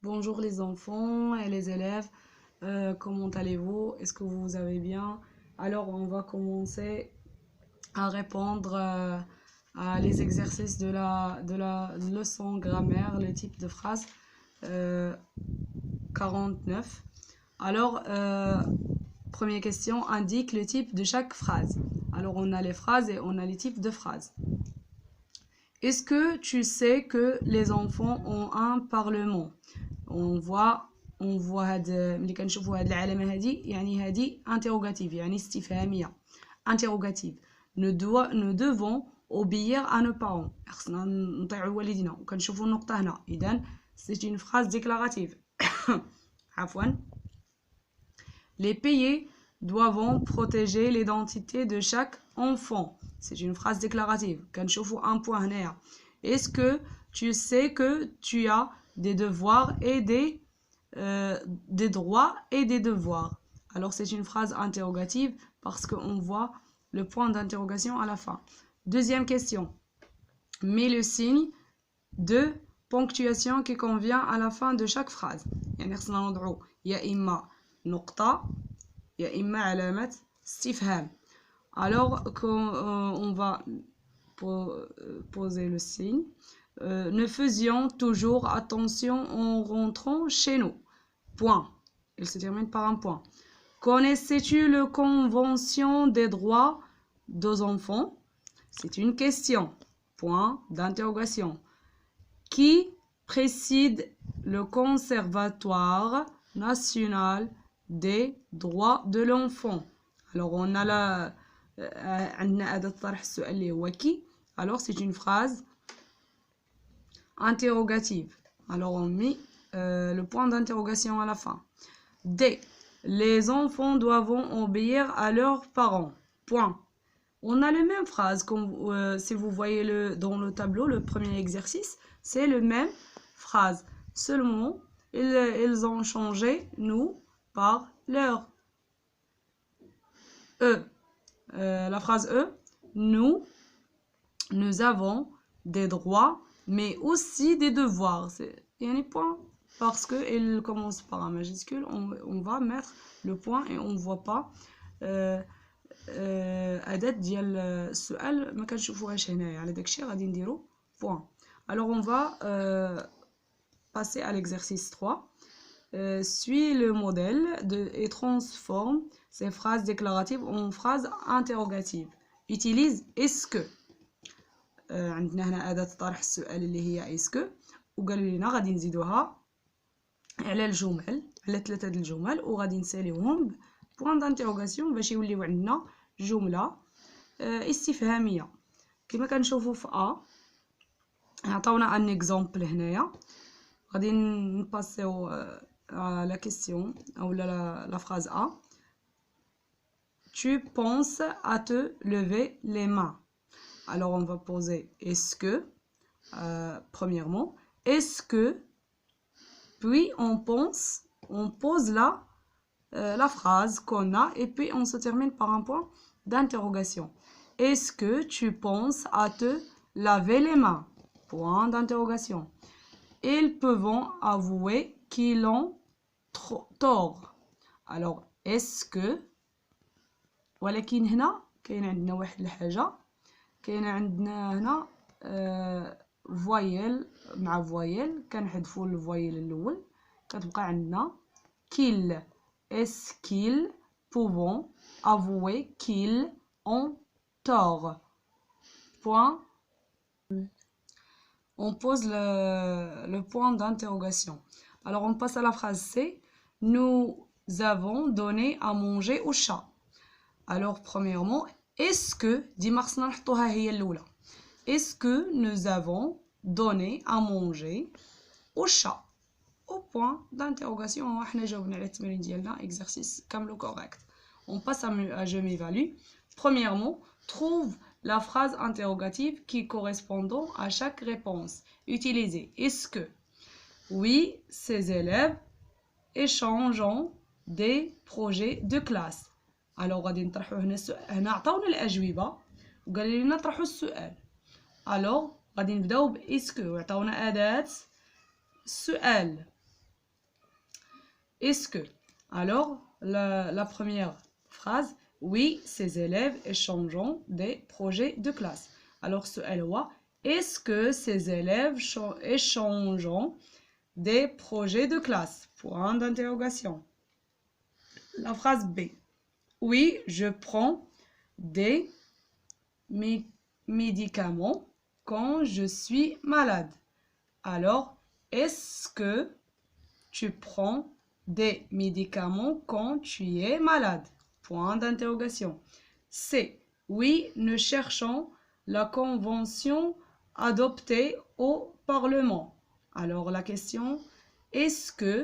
Bonjour les enfants et les élèves, comment allez-vous? Est-ce que vous allez bien? Alors on va commencer à répondre à les exercices de la leçon grammaire, le type de phrase 49. Alors, première question, indique le type de chaque phrase. Alors on a les phrases et on a les types de phrases. Est-ce que tu sais que les enfants ont un parlement? on voit هاد ملي كنشوفوا هاد العلامه هادي يعني هادي interrogative يعني استفهاميه interrogative nous devons obéir à nos parents خصنا نطيعوا والدينا وكنشوفوا النقطه هنا اذا c'est une phrase déclarative عفوا les pays doivent protéger l'identité de chaque enfant c'est une phrase déclarative كنشوفوا un point هنايا est-ce que tu sais que tu as des devoirs et des droits et des devoirs. Alors c'est une phrase interrogative parce qu'on voit le point d'interrogation à la fin. Deuxième question. Mets le signe de ponctuation qui convient à la fin de chaque phrase. يعني خصنا نوضعوا يا إما نقطة يا إما علامة استفهام. Alors on va poser le signe. Nous faisions toujours attention en rentrant chez nous. Point. Il se termine par un point. Connaissais-tu la Convention des droits des enfants? C'est une question. Point d'interrogation. Qui préside le Conservatoire national des droits de l'enfant? Alors on a عندنا أداة طرح السؤال اللي هو qui. Alors c'est une phrase interrogative. Alors on met le point d'interrogation à la fin. D. Les enfants doivent obéir à leurs parents. Point. On a la même phrase comme si vous voyez dans le tableau, le premier exercice, c'est la même phrase. Seulement, ils ont changé nous par leur. La phrase E. Nous avons des droits mais aussi des devoirs. Il y a un point parce qu'il commence par un majuscule, on va mettre le point et on ne voit pas أداة ديال السؤال ما كنشوفوهاش هنايا على داكشي غادي نديرو point. Alors on va passer à l'exercice 3. Suis le modèle et transforme ces phrases déclaratives en phrases interrogatives. Utilise est-ce que. عندنا هنا أداة طرح السؤال اللي هي اسكو وقالوا لنا غادي نزيدوها على الجمل على 3 د الجمل وغادي نساليوهم بوين دانتيروغاسيون باش يوليو عندنا جمله استفهاميه كما كنشوفوا في عطاونا ان اكزامبل هنايا غادي نباسيو لا كيسيون او لا phrase A. Tu penses à te lever les mains. Alors on va poser est-ce que, premièrement, est-ce que, puis on pose la phrase qu'on a et puis on se termine par un point d'interrogation. Est-ce que tu penses à te laver les mains? Point d'interrogation. Ils peuvent avouer qu'ils ont tort. Alors est-ce que, ولكن هنا كاين عندنا واحد الحاجة كاين عندنا هنا فويل مع فويل كنحذفوا الفويل الاول كتبقى عندنا qu'ils est-ce qu'ils peuvent avouer qu'ils ont tort. Point. On pose le point d'interrogation. Alors on passe à la phrase C. Nous avons donné à manger au chat. Alors premièrement est-ce que ديما خصنا نحطوها هي الاولى est-ce que nous avons donné à manger au chat au point d'interrogation وحنا جاوبنا على التمرين ديالنا exercice كاملو correct. On passe à je m'évalue. Premièrement, trouve la phrase interrogative qui correspond à chaque réponse. Utilisez est-ce que. Oui, ces élèves échangeant des projets de classe. Alors غادي نطرحوا هنا السؤال هنا عطاونا الاجوبه وقال لنا نطرحوا السؤال. Alors غادي نبداو باسكو وعطاونا اداه السؤال est-ce que. Alors, la première phrase, oui, ces élèves échangeront des projets de classe. Alors, السؤال هو est-ce que ces élèves échangeront des projets de classe? Point d'interrogation. La phrase B. Oui, je prends des médicaments quand je suis malade. Alors, est-ce que tu prends des médicaments quand tu es malade? Point d'interrogation. C. Oui, nous cherchons la convention adoptée au Parlement. Alors la question, est-ce que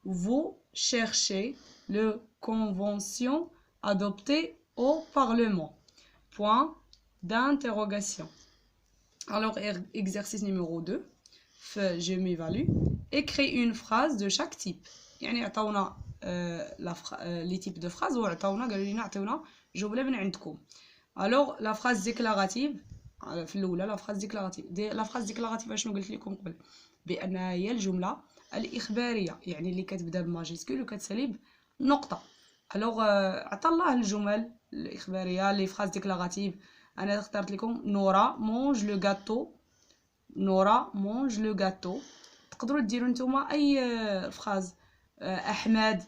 vous cherchez la convention adoptée au Parlement? Point d'interrogation. Alors exercice numéro 2, je m'évalue, écris une phrase de chaque type. يعني عطاونا les types de phrases وعطاونا قالوا لنا عطيونا جملة من عندكم. Alors la phrase déclarative في الأولى la phrase déclarative شنو قلت لكم قبل؟ بأنها هي الجملة الإخبارية، يعني اللي كتبدا بماجيسكول وكتسالي بنقطة. alors عطا الله الجمل الإخبارية لي phrase déclarative. أنا اخترت لكم نورا mange le gâteau. نورا mange le gâteau. تقدروا ديروا نتوما أي phrase. Ahmed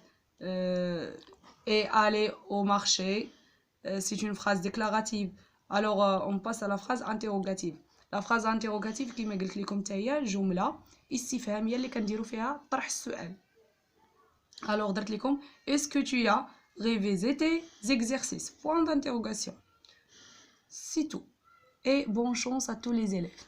est allé au marché. C'est une phrase déclarative. Alors on passe à la phrase interrogative. La phrase interrogative كما قلت لكم حتى هي جمله استفهاميه اللي كنديروا فيها طرح السؤال. alors درت لكم est-ce que tu as révisé tes exercices? Point d'interrogation. C'est tout. Et bonne chance à tous les élèves.